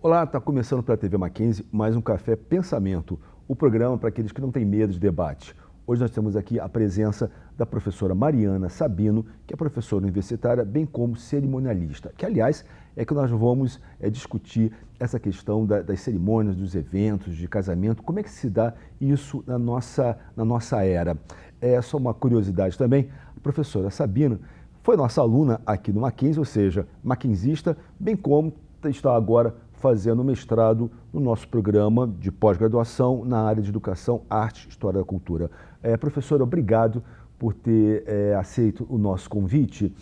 Olá, está começando pela TV Mackenzie mais um Café Pensamento, o programa para aqueles que não têm medo de debate. Hoje nós temos aqui a presença da professora Mariana Sabino, que é professora universitária, bem como cerimonialista, que aliás é que nós vamos discutir essa questão das cerimônias, dos eventos, de casamento, como é que se dá isso na nossa era. É só uma curiosidade também, a professora Sabino foi nossa aluna aqui no Mackenzie, ou seja, mackenzista, bem como está agora fazendo mestrado no nosso programa de pós-graduação na área de Educação, Arte, História da Cultura. Professora, obrigado por ter aceito o nosso convite.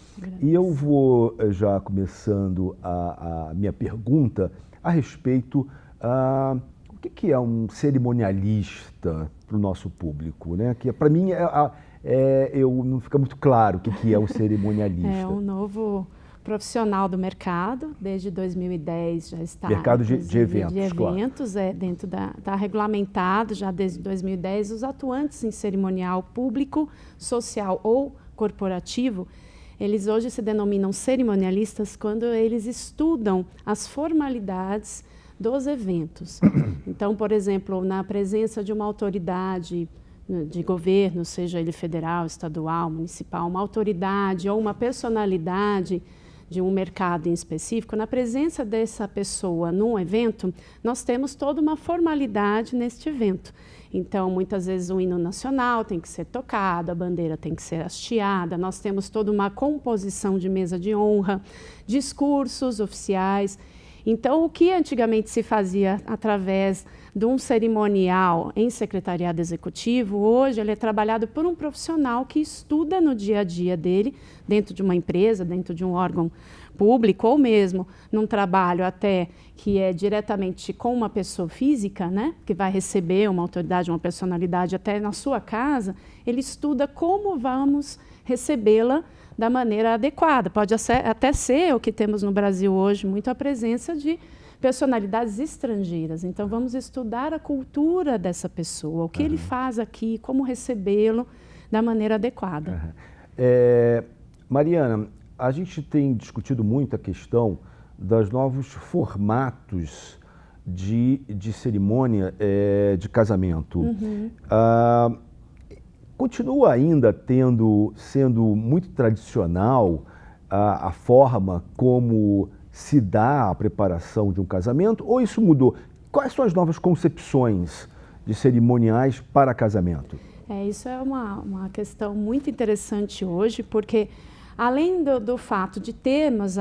E eu vou já começando a minha pergunta a respeito o que é um cerimonialista para o nosso público, né? Que para mim não fica muito claro o que é um cerimonialista. É um novo profissional do mercado, desde 2010 já está... Mercado de eventos, claro. Dentro está regulamentado já desde 2010, os atuantes em cerimonial público, social ou corporativo, eles hoje se denominam cerimonialistas quando eles estudam as formalidades dos eventos. Então, por exemplo, na presença de uma autoridade de governo, seja ele federal, estadual, municipal, uma autoridade ou uma personalidade de um mercado em específico, na presença dessa pessoa num evento, nós temos toda uma formalidade neste evento. Então, muitas vezes o hino nacional tem que ser tocado, a bandeira tem que ser hasteada, nós temos toda uma composição de mesa de honra, discursos oficiais. Então, o que antigamente se fazia através de um cerimonial em secretariado executivo, hoje ele é trabalhado por um profissional que estuda no dia a dia dele, dentro de uma empresa, dentro de um órgão público, ou mesmo num trabalho até que é diretamente com uma pessoa física, né, que vai receber uma autoridade, uma personalidade até na sua casa, ele estuda como vamos recebê-la da maneira adequada. Pode até ser o que temos no Brasil hoje, muito a presença de personalidades estrangeiras. Então, vamos estudar a cultura dessa pessoa, o que ele faz aqui, como recebê-lo da maneira adequada. Mariana, a gente tem discutido muito a questão dos novos formatos de cerimônia de casamento. Continua ainda sendo muito tradicional a forma como se dá a preparação de um casamento, ou isso mudou? Quais são as novas concepções de cerimoniais para casamento? Isso é uma questão muito interessante hoje, porque além do fato de termos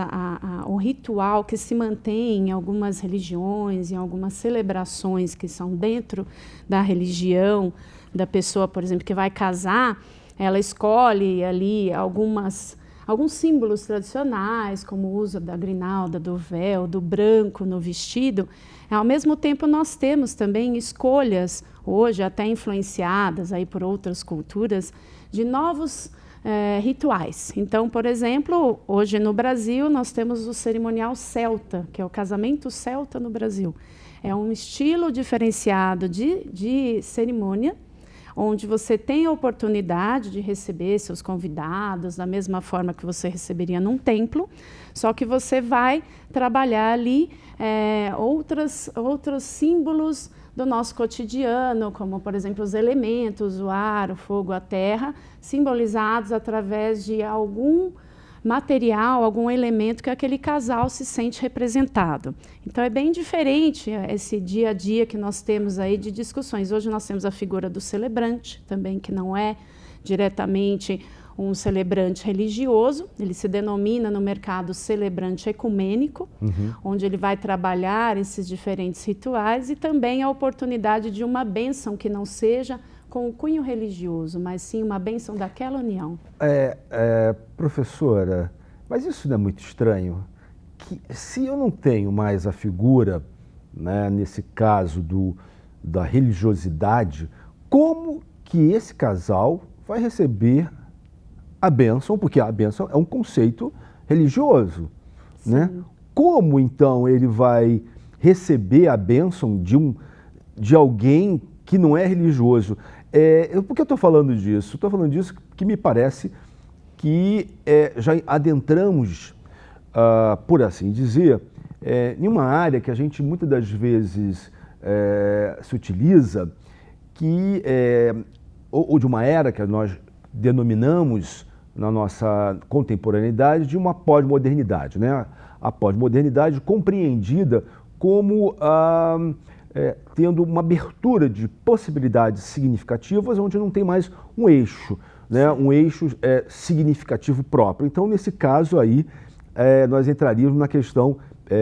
o ritual que se mantém em algumas religiões, em algumas celebrações que são dentro da religião da pessoa, por exemplo, que vai casar, ela escolhe ali alguns símbolos tradicionais, como o uso da grinalda, do véu, do branco no vestido. Ao mesmo tempo, nós temos também escolhas, hoje até influenciadas aí por outras culturas, de novos rituais. Então, por exemplo, hoje no Brasil, nós temos o cerimonial celta, que é o casamento celta no Brasil. É um estilo diferenciado de cerimônia, onde você tem a oportunidade de receber seus convidados da mesma forma que você receberia num templo, só que você vai trabalhar ali outros símbolos do nosso cotidiano, como, por exemplo, os elementos, o ar, o fogo, a terra, simbolizados através de algum material, algum elemento que aquele casal se sente representado. Então, é bem diferente esse dia a dia que nós temos aí de discussões. Hoje nós temos a figura do celebrante, também, que não é diretamente um celebrante religioso, ele se denomina no mercado celebrante ecumênico, onde ele vai trabalhar esses diferentes rituais e também a oportunidade de uma bênção que não seja com o cunho religioso, mas sim uma bênção daquela união. Professora, mas isso não é muito estranho? Que se eu não tenho mais a figura, né, nesse caso da religiosidade, como que esse casal vai receber a bênção? Porque a bênção é um conceito religioso, né? Como então ele vai receber a bênção de alguém que não é religioso? Por que eu estou falando disso? Estou falando disso que me parece que já adentramos, por assim dizer, em uma área que a gente muitas das vezes se utiliza, que ou de uma era que nós denominamos na nossa contemporaneidade de uma pós-modernidade, né? A pós-modernidade compreendida como tendo uma abertura de possibilidades significativas onde não tem mais um eixo, né? Um eixo significativo próprio. Então, nesse caso aí, nós entraríamos na questão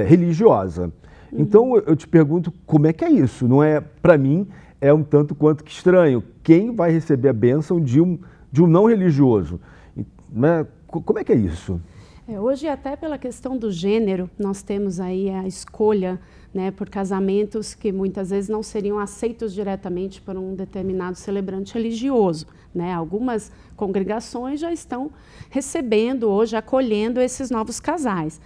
religiosa. Então, eu te pergunto, como é que é isso? Não é, para mim, é um tanto quanto que estranho. Quem vai receber a bênção de um não religioso? Né? Como é que é isso? Hoje, até pela questão do gênero, nós temos aí a escolha, né, por casamentos que muitas vezes não seriam aceitos diretamente por um determinado celebrante religioso, né? Algumas congregações já estão recebendo hoje, acolhendo esses novos casais.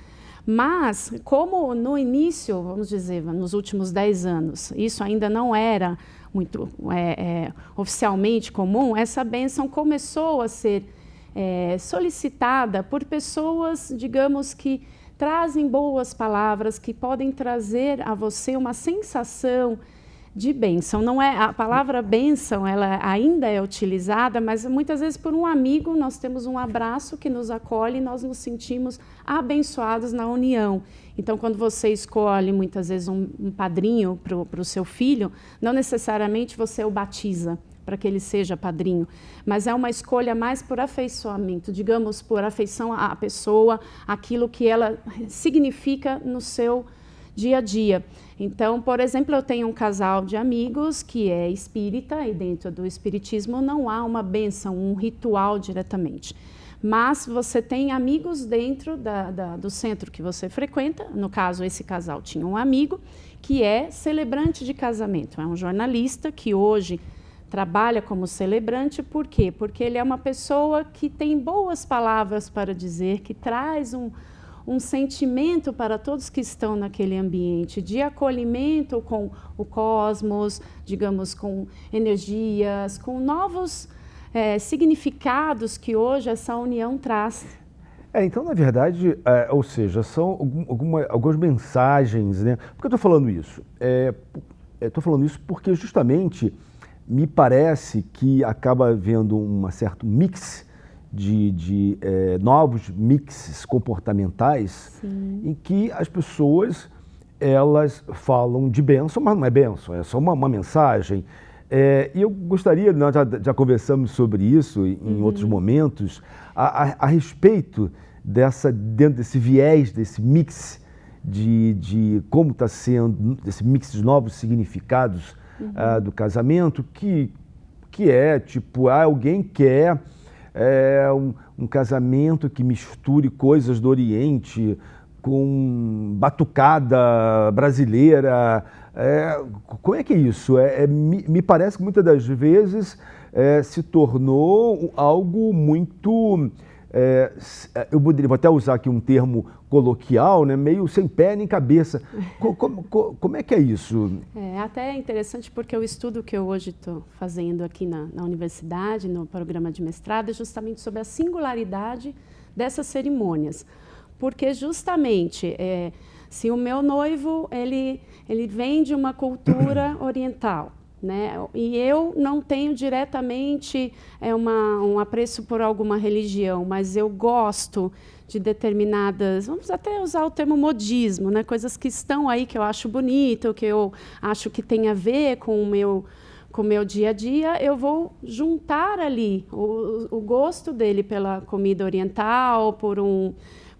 Mas, como no início, vamos dizer, nos últimos 10 anos, isso ainda não era muito oficialmente comum, essa bênção começou a ser solicitada por pessoas, digamos, que trazem boas palavras, que podem trazer a você uma sensação de bênção. Não é, a palavra bênção, ela ainda é utilizada, mas muitas vezes por um amigo nós temos um abraço que nos acolhe e nós nos sentimos abençoados na união. Então, quando você escolhe muitas vezes um padrinho para o seu filho, não necessariamente você o batiza para que ele seja padrinho, mas é uma escolha mais por afeiçoamento, digamos, por afeição à pessoa, aquilo que ela significa no seu dia a dia. Então, por exemplo, eu tenho um casal de amigos que é espírita e dentro do espiritismo não há uma bênção, um ritual diretamente. Mas você tem amigos dentro do centro que você frequenta, no caso esse casal tinha um amigo que é celebrante de casamento, é um jornalista que hoje trabalha como celebrante. Por quê? Porque ele é uma pessoa que tem boas palavras para dizer, que traz um sentimento para todos que estão naquele ambiente, de acolhimento com o cosmos, digamos, com energias, com novos significados que hoje essa união traz. Então, na verdade, ou seja, são algumas mensagens, né? Por que eu estou falando isso? Estou falando isso porque justamente me parece que acaba havendo um certo mix de novos mixes comportamentais. Sim. Em que as pessoas elas falam de bênção, mas não é bênção, é só uma mensagem. E eu gostaria, nós já conversamos sobre isso em outros momentos, a respeito dentro desse viés, desse mix de como está sendo, desse mix de novos significados do casamento, que é tipo, alguém quer um casamento que misture coisas do Oriente com batucada brasileira. Como é que é isso? Me parece que muitas das vezes se tornou algo muito... eu vou até usar aqui um termo coloquial, né, meio sem pé nem cabeça. Como é que é isso? Até é interessante porque o estudo que eu hoje estou fazendo aqui na universidade, no programa de mestrado, é justamente sobre a singularidade dessas cerimônias. Porque justamente, se o meu noivo ele vem de uma cultura oriental, né? E eu não tenho diretamente um apreço por alguma religião, mas eu gosto de determinadas, vamos até usar o termo modismo, né? Coisas que estão aí que eu acho bonito, que eu acho que tem a ver com o meu dia a dia, eu vou juntar ali o gosto dele pela comida oriental, por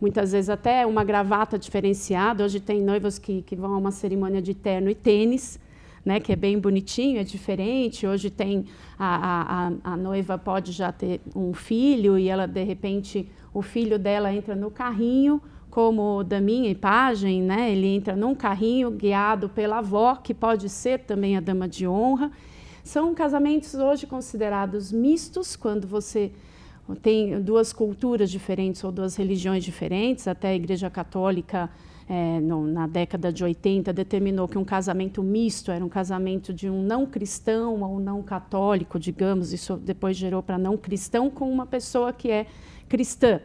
muitas vezes até uma gravata diferenciada. Hoje tem noivos que vão a uma cerimônia de terno e tênis, né, que é bem bonitinho, é diferente. Hoje tem a noiva pode já ter um filho e ela, de repente, o filho dela entra no carrinho, como o da minha e pajem, né, ele entra num carrinho guiado pela avó, que pode ser também a dama de honra. São casamentos hoje considerados mistos, quando você tem duas culturas diferentes ou duas religiões diferentes. Até a Igreja Católica, na década de 80, determinou que um casamento misto era um casamento de um não cristão ou não católico, digamos. Isso depois gerou para não cristão com uma pessoa que é cristã.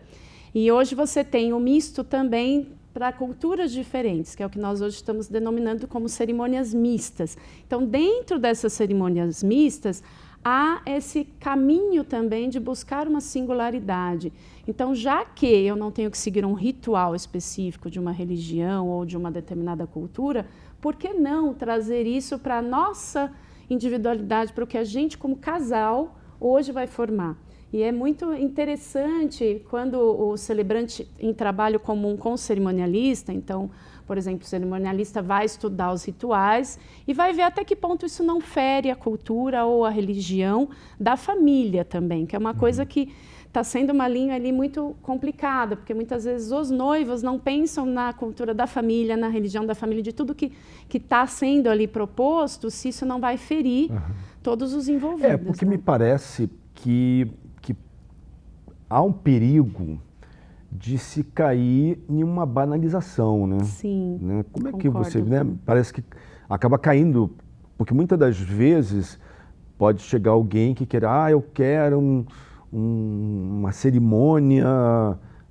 E hoje você tem o misto também para culturas diferentes, que é o que nós hoje estamos denominando como cerimônias mistas. Então, dentro dessas cerimônias mistas, há esse caminho também de buscar uma singularidade. Então, já que eu não tenho que seguir um ritual específico de uma religião ou de uma determinada cultura, por que não trazer isso para a nossa individualidade, para o que a gente, como casal, hoje vai formar? E é muito interessante quando o celebrante, em trabalho comum com o cerimonialista, então, por exemplo, o cerimonialista vai estudar os rituais e vai ver até que ponto isso não fere a cultura ou a religião da família também, que é uma coisa que está sendo uma linha ali muito complicada, porque muitas vezes os noivos não pensam na cultura da família, na religião da família, de tudo que está sendo ali proposto, se isso não vai ferir todos os envolvidos. Porque me parece que há um perigo de se cair em uma banalização, né? Sim, né? Como é concordo. que você, né? Parece que acaba caindo, porque muitas das vezes pode chegar alguém que quer, eu quero uma cerimônia,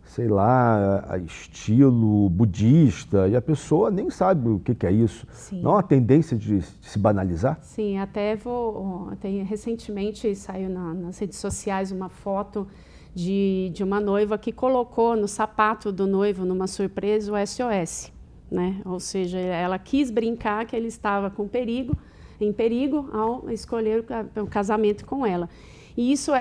sei lá, estilo budista, e a pessoa nem sabe o que é isso. Sim. Não há uma tendência de se banalizar? Sim, recentemente saiu nas redes sociais uma foto de uma noiva que colocou no sapato do noivo, numa surpresa, o SOS, né? Ou seja, ela quis brincar que ele estava em perigo ao escolher o casamento com ela. E isso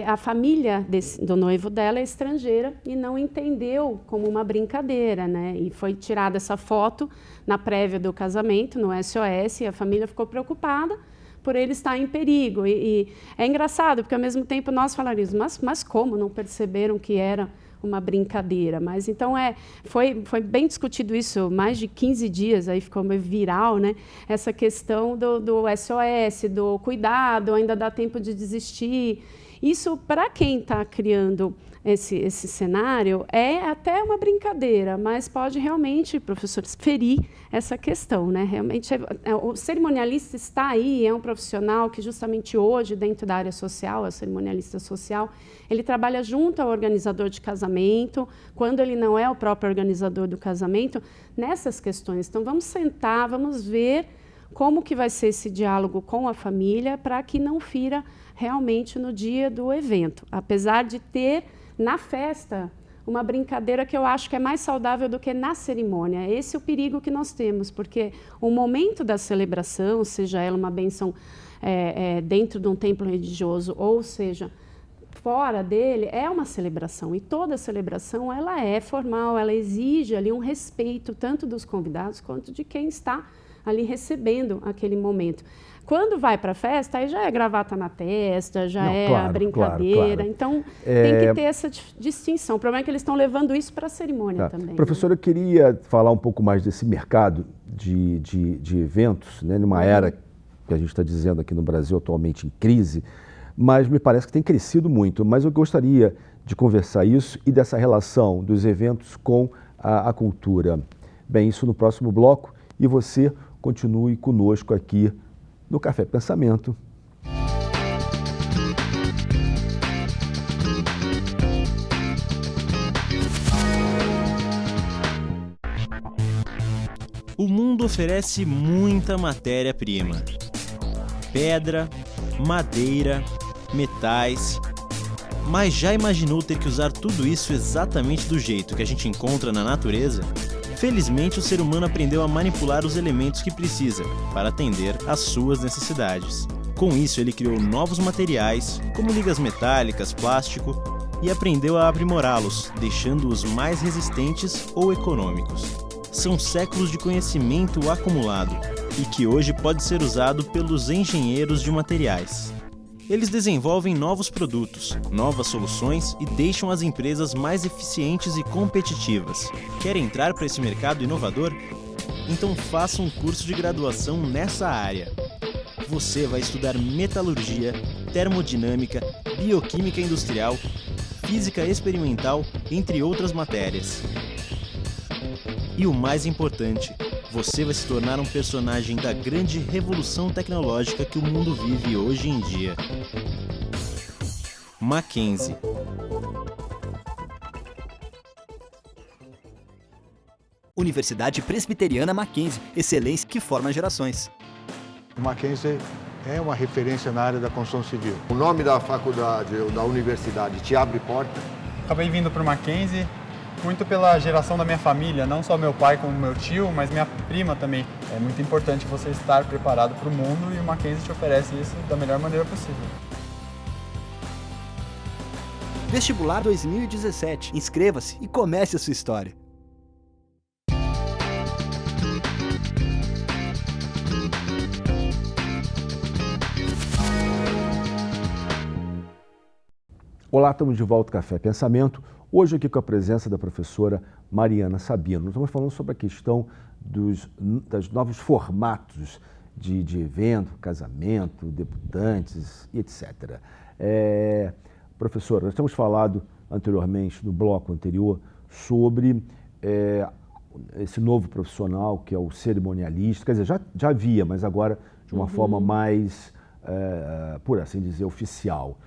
a família do noivo dela é estrangeira e não entendeu como uma brincadeira, né? E foi tirada essa foto na prévia do casamento, no SOS, e a família ficou preocupada por ele estar em perigo. E é engraçado, porque ao mesmo tempo nós falaríamos, mas como não perceberam que era uma brincadeira? Mas então foi bem discutido isso, mais de 15 dias, aí ficou meio viral, né? Essa questão do SOS, do cuidado, ainda dá tempo de desistir. Isso, para quem está criando esse cenário, é até uma brincadeira, mas pode realmente, professores, ferir essa questão, né? Realmente, o cerimonialista está aí, é um profissional que justamente hoje, dentro da área social, é o cerimonialista social, ele trabalha junto ao organizador de casamento, quando ele não é o próprio organizador do casamento, nessas questões. Então, vamos sentar, vamos ver como que vai ser esse diálogo com a família para que não fira realmente no dia do evento, apesar de ter na festa uma brincadeira que eu acho que é mais saudável do que na cerimônia. Esse é o perigo que nós temos, porque o momento da celebração, seja ela uma bênção dentro de um templo religioso, ou seja, fora dele, é uma celebração. E toda celebração ela é formal, ela exige ali um respeito tanto dos convidados quanto de quem está ali recebendo aquele momento. Quando vai para a festa, aí já é gravata na testa, já a brincadeira. Claro. Então, tem que ter essa distinção. O problema é que eles estão levando isso para a cerimônia também. Professora, eu queria falar um pouco mais desse mercado de eventos, né, numa era que a gente está dizendo aqui no Brasil atualmente em crise, mas me parece que tem crescido muito. Mas eu gostaria de conversar isso e dessa relação dos eventos com a cultura. Bem, isso no próximo bloco, e você continue conosco aqui no Café Pensamento. O mundo oferece muita matéria-prima. Pedra, madeira, metais. Mas já imaginou ter que usar tudo isso exatamente do jeito que a gente encontra na natureza? Felizmente, o ser humano aprendeu a manipular os elementos que precisa para atender às suas necessidades. Com isso, ele criou novos materiais, como ligas metálicas, plástico, e aprendeu a aprimorá-los, deixando-os mais resistentes ou econômicos. São séculos de conhecimento acumulado e que hoje pode ser usado pelos engenheiros de materiais. Eles desenvolvem novos produtos, novas soluções e deixam as empresas mais eficientes e competitivas. Quer entrar para esse mercado inovador? Então faça um curso de graduação nessa área. Você vai estudar metalurgia, termodinâmica, bioquímica industrial, física experimental, entre outras matérias. E o mais importante, você vai se tornar um personagem da grande revolução tecnológica que o mundo vive hoje em dia. Mackenzie. Universidade Presbiteriana Mackenzie, excelência que forma gerações. O Mackenzie é uma referência na área da construção civil. O nome da faculdade ou da universidade te abre porta? Acabei vindo para o Mackenzie muito pela geração da minha família, não só meu pai como meu tio, mas minha prima também. É muito importante você estar preparado para o mundo e o Mackenzie te oferece isso da melhor maneira possível. Vestibular 2017. Inscreva-se e comece a sua história. Olá, estamos de volta ao Café Pensamento. Hoje aqui com a presença da professora Mariana Sabino. Nós estamos falando sobre a questão dos novos formatos de evento, casamento, debutantes e etc. Professora, nós temos falado anteriormente, no bloco anterior, sobre esse novo profissional que é o cerimonialista. Quer dizer, já havia, mas agora de uma forma mais, por assim dizer, oficial.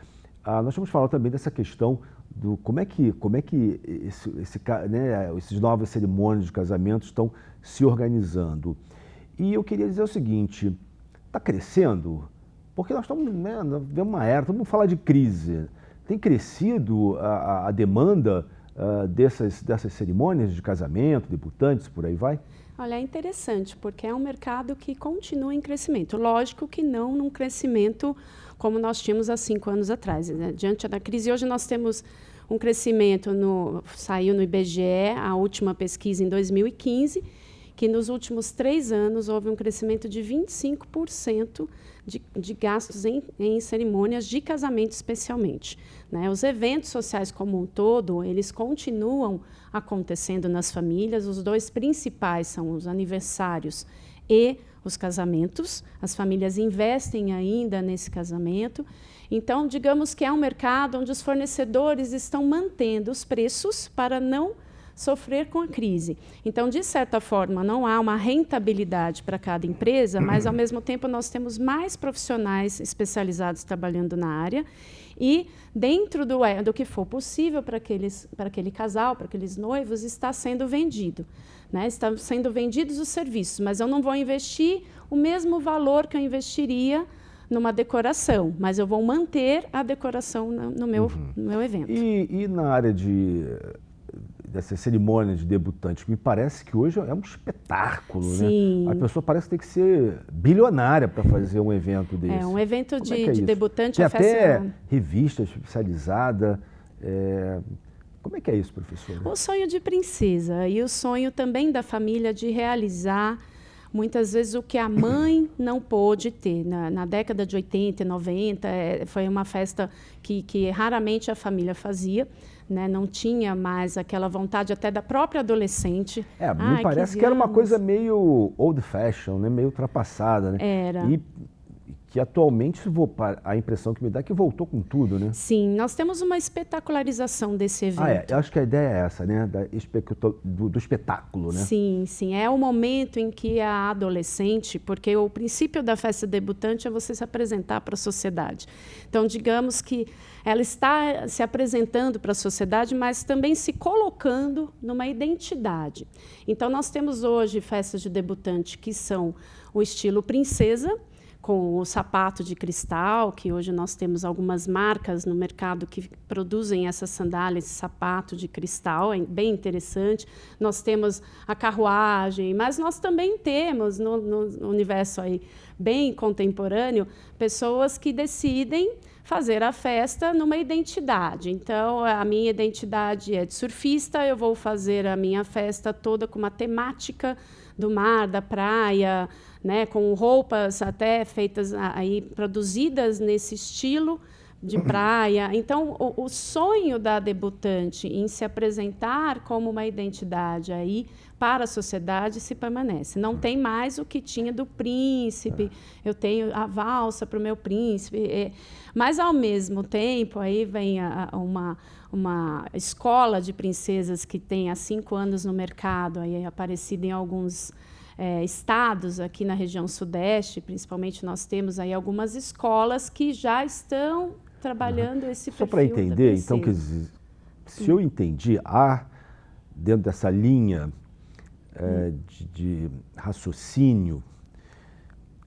Nós vamos falar também dessa questão do como é que esses novas cerimônias de casamento estão se organizando. E eu queria dizer o seguinte, está crescendo? Porque nós estamos vivendo uma era, vamos falar de crise. Tem crescido a demanda dessas cerimônias de casamento, debutantes, por aí vai? Olha, é interessante, porque é um mercado que continua em crescimento. Lógico que não num crescimento como nós tínhamos há 5 anos atrás, né? Diante da crise, hoje nós temos um crescimento, saiu no IBGE, a última pesquisa em 2015, que nos últimos 3 anos houve um crescimento de 25% de gastos em cerimônias de casamento especialmente, né? Os eventos sociais como um todo, eles continuam acontecendo nas famílias. Os 2 principais são os aniversários e os casamentos. As famílias investem ainda nesse casamento. Então, digamos que é um mercado onde os fornecedores estão mantendo os preços para não sofrer com a crise. Então, de certa forma, não há uma rentabilidade para cada empresa, mas, ao mesmo tempo, nós temos mais profissionais especializados trabalhando na área e, dentro do que for possível para aquele casal, para aqueles noivos, está sendo vendido. Né? Estão sendo vendidos os serviços, mas eu não vou investir o mesmo valor que eu investiria numa decoração, mas eu vou manter a decoração no meu evento. E na área dessas cerimônias de debutantes, me parece que hoje é um espetáculo, Sim. né? A pessoa parece que tem que ser bilionária para fazer um evento desse. Um evento de debutante. Tem até revista especializada. Como é que é isso, professora? O sonho de princesa e o sonho também da família de realizar, muitas vezes, o que a mãe não pôde ter. Na década de 80 e 90, foi uma festa que raramente a família fazia, né? Não tinha mais aquela vontade até da própria adolescente. Me parece que era uma coisa meio old fashion, né? Meio ultrapassada, né? Era. E que atualmente a impressão que me dá é que voltou com tudo, né? Sim, nós temos uma espetacularização desse evento. Eu acho que a ideia é essa, né? Do espetáculo, né? Sim, sim. É o momento em que a adolescente, porque o princípio da festa debutante é você se apresentar para a sociedade. Então, digamos que ela está se apresentando para a sociedade, mas também se colocando numa identidade. Então, nós temos hoje festas de debutante que são o estilo princesa, com o sapato de cristal, que hoje nós temos algumas marcas no mercado que produzem essas sandálias, esse sapato de cristal, é bem interessante. Nós temos a carruagem, mas nós também temos, no universo aí bem contemporâneo, pessoas que decidem fazer a festa numa identidade. Então, a minha identidade é de surfista, eu vou fazer a minha festa toda com uma temática do mar, da praia, né, com roupas até feitas aí, produzidas nesse estilo de praia. Então, o sonho da debutante em se apresentar como uma identidade aí para a sociedade se permanece. Não tem mais o que tinha do príncipe, eu tenho a valsa para o meu príncipe, mas, ao mesmo tempo, aí vem uma escola de princesas que tem há 5 anos no mercado, aí aparecida em alguns estados aqui na região sudeste, principalmente nós temos aí algumas escolas que já estão trabalhando esse perfil. Só para entender, então, se eu entendi, há dentro dessa linha de raciocínio,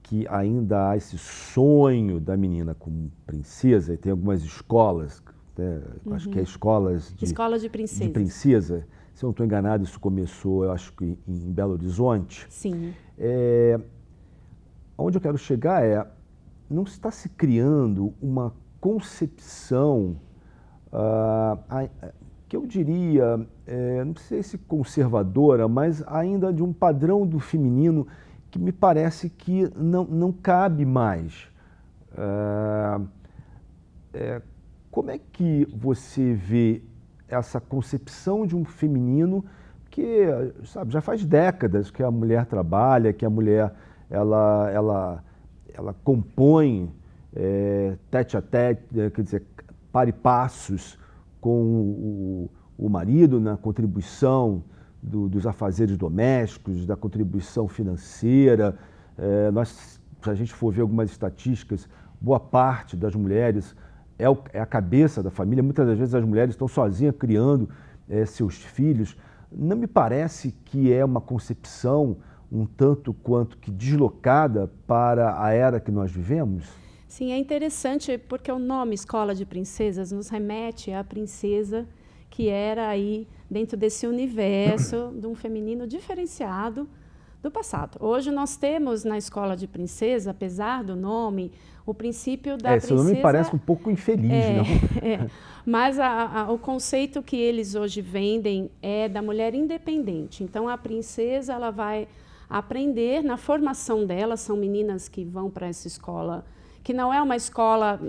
que ainda há esse sonho da menina como princesa, e tem algumas escolas, né, acho que é escolas Escola de princesa. de princesa. Se eu não estou enganado, isso começou, eu acho que em Belo Horizonte. Sim. Onde eu quero chegar não está se criando uma concepção que eu diria, não sei se conservadora, mas ainda de um padrão do feminino que me parece que não cabe mais. Como é que você vê essa concepção de um feminino que, sabe, já faz décadas que a mulher trabalha, que a mulher ela compõe tete a tete, quer dizer, par e passos com o marido na contribuição dos afazeres domésticos, da contribuição financeira. Se a gente for ver algumas estatísticas, boa parte das mulheres é a cabeça da família. Muitas das vezes as mulheres estão sozinhas criando seus filhos. Não me parece que é uma concepção um tanto quanto que deslocada para a era que nós vivemos? Sim, é interessante porque o nome Escola de Princesas nos remete à princesa que era aí dentro desse universo de um feminino diferenciado do passado. Hoje nós temos na Escola de Princesa, apesar do nome, o princípio da princesa... Esse nome me parece um pouco infeliz, não? Mas o conceito que eles hoje vendem é da mulher independente. Então, a princesa ela vai aprender na formação dela, são meninas que vão para essa escola, que não é uma escola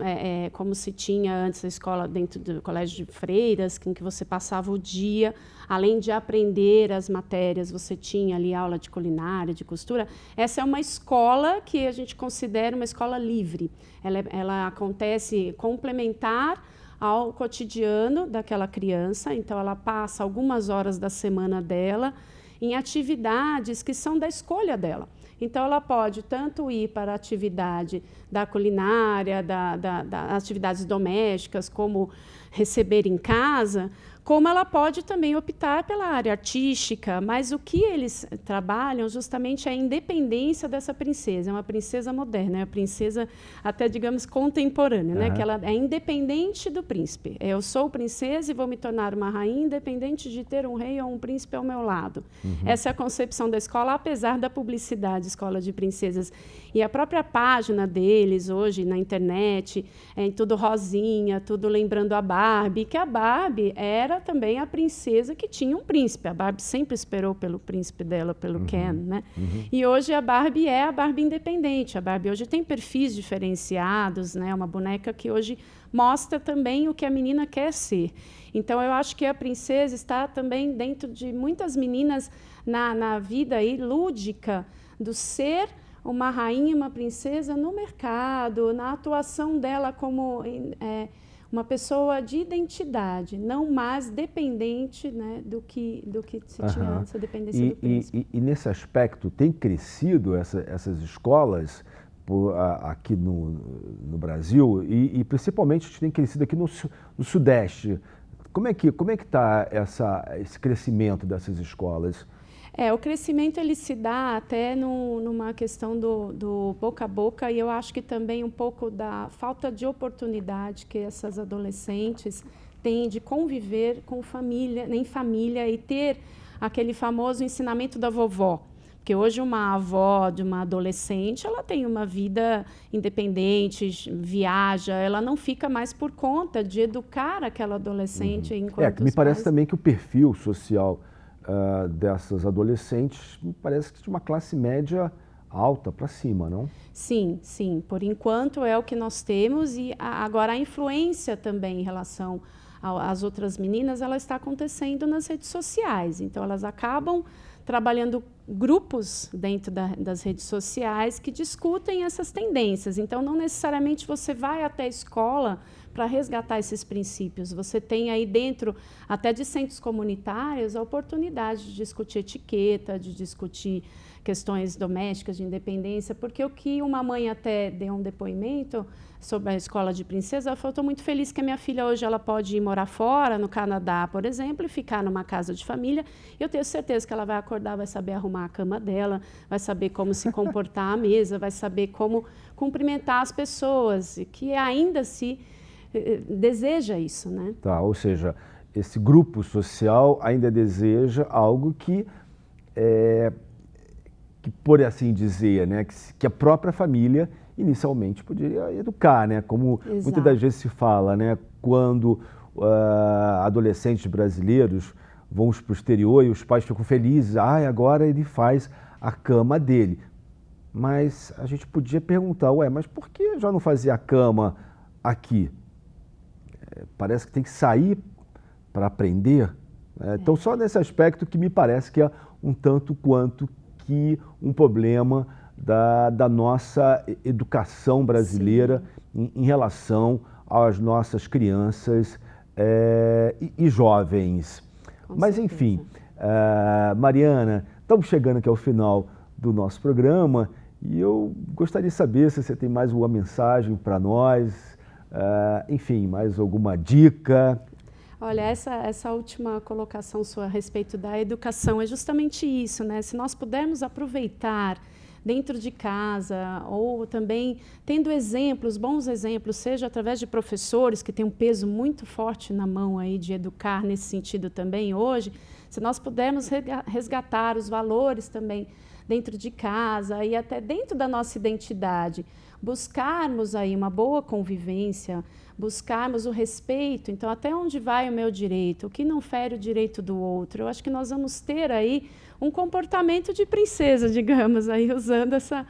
como se tinha antes, a escola dentro do colégio de freiras, em que você passava o dia, além de aprender as matérias, você tinha ali aula de culinária, de costura. Essa é uma escola que a gente considera uma escola livre. Ela acontece complementar ao cotidiano daquela criança, então ela passa algumas horas da semana dela em atividades que são da escolha dela. Então, ela pode tanto ir para a atividade da culinária, das atividades domésticas, como receber em casa, como ela pode também optar pela área artística, mas o que eles trabalham justamente é a independência dessa princesa. É uma princesa moderna, é uma princesa até, digamos, contemporânea, né? Que ela é independente do príncipe. Eu sou princesa e vou me tornar uma rainha independente de ter um rei ou um príncipe ao meu lado. Essa é a concepção da escola, apesar da publicidade Escola de Princesas. E a própria página deles hoje na internet, tudo rosinha, tudo lembrando a Barbie, que a Barbie era também a princesa que tinha um príncipe. A Barbie sempre esperou pelo príncipe dela, pelo Ken, né? E hoje a Barbie é a Barbie independente. A Barbie hoje tem perfis diferenciados, né? Uma boneca que hoje mostra também o que a menina quer ser. Então, eu acho que a princesa está também dentro de muitas meninas na vida aí, lúdica do ser uma rainha e uma princesa no mercado, na atuação dela como uma pessoa de identidade, não mais dependente, né, do que se tinha antes, a dependência do príncipe. E nesse aspecto, tem crescido essas escolas aqui no Brasil e principalmente tem crescido aqui no Sudeste. Como é que está esse crescimento dessas escolas? O crescimento ele se dá até numa questão do boca a boca, e eu acho que também um pouco da falta de oportunidade que essas adolescentes têm de conviver com família, em família, e ter aquele famoso ensinamento da vovó. Porque hoje uma avó de uma adolescente, ela tem uma vida independente, viaja, ela não fica mais por conta de educar aquela adolescente enquanto me parece também que o perfil social dessas adolescentes, me parece que de uma classe média alta para cima, não? Sim, sim. Por enquanto é o que nós temos, e agora a influência também em relação às outras meninas, ela está acontecendo nas redes sociais. Então, elas acabam trabalhando grupos dentro das redes sociais que discutem essas tendências. Então, não necessariamente você vai até a escola para resgatar esses princípios. Você tem aí dentro, até de centros comunitários, a oportunidade de discutir etiqueta, de discutir questões domésticas, de independência, porque o que uma mãe até deu um depoimento sobre a escola de princesa, ela falou: estou muito feliz que a minha filha hoje ela pode ir morar fora, no Canadá, por exemplo, e ficar numa casa de família. Eu tenho certeza que ela vai acordar, vai saber arrumar a cama dela, vai saber como se comportar à mesa, vai saber como cumprimentar as pessoas, que ainda se deseja isso, né? Tá, ou seja, esse grupo social ainda deseja algo que por assim dizer, né, que a própria família inicialmente poderia educar, né? Como Exato. muitas das vezes se fala, né? Quando adolescentes brasileiros vão para o exterior e os pais ficam felizes, agora ele faz a cama dele. Mas a gente podia perguntar, mas por que já não fazia a cama aqui? Parece que tem que sair para aprender. Então, só nesse aspecto que me parece que é um tanto quanto que um problema da nossa educação brasileira em relação às nossas crianças e jovens. Mas, enfim, Mariana, estamos chegando aqui ao final do nosso programa e eu gostaria de saber se você tem mais uma mensagem para nós, enfim, mais alguma dica. Olha, essa última colocação sua a respeito da educação é justamente isso, né? Se nós pudermos aproveitar dentro de casa ou também tendo exemplos, bons exemplos, seja através de professores que têm um peso muito forte na mão aí de educar nesse sentido também hoje, se nós pudermos resgatar os valores também dentro de casa e até dentro da nossa identidade, buscarmos aí uma boa convivência, buscarmos o respeito. Então, até onde vai o meu direito? O que não fere o direito do outro? Eu acho que nós vamos ter aí um comportamento de princesa, digamos, aí usando essa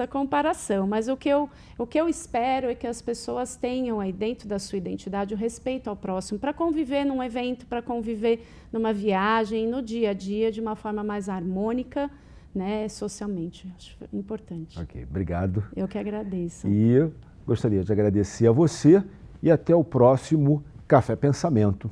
comparação. Mas o que eu espero é que as pessoas tenham aí dentro da sua identidade o respeito ao próximo, para conviver num evento, para conviver numa viagem, no dia a dia, de uma forma mais harmônica, né, socialmente. Acho importante. Ok, obrigado. Eu que agradeço. E gostaria de agradecer a você e até o próximo Café Pensamento.